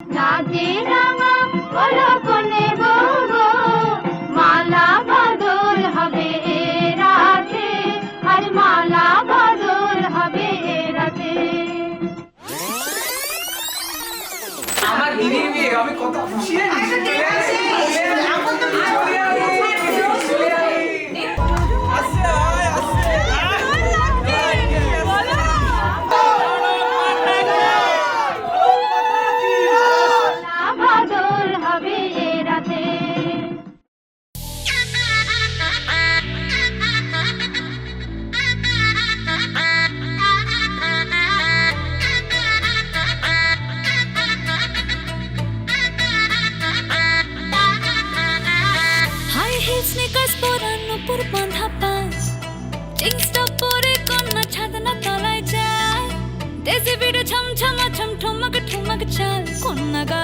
রাতে রাঙা পলকনে বগো মালা বদল হবে এ রাতে, আজ মালা বদল হবে এ রাতে। আমার দিদির বিয়ে, আমি কত খুশি বদল হবে এ রাতে। হাই হিল স্নিকার্স পরানো পর বাঁধা পাঁচ জিন্সটা পরে কন্যা ছাদনা তলায় যায় দেশে বিড়ে ছমছমা ছম ঠমক ঠমক চাল কন্যা গা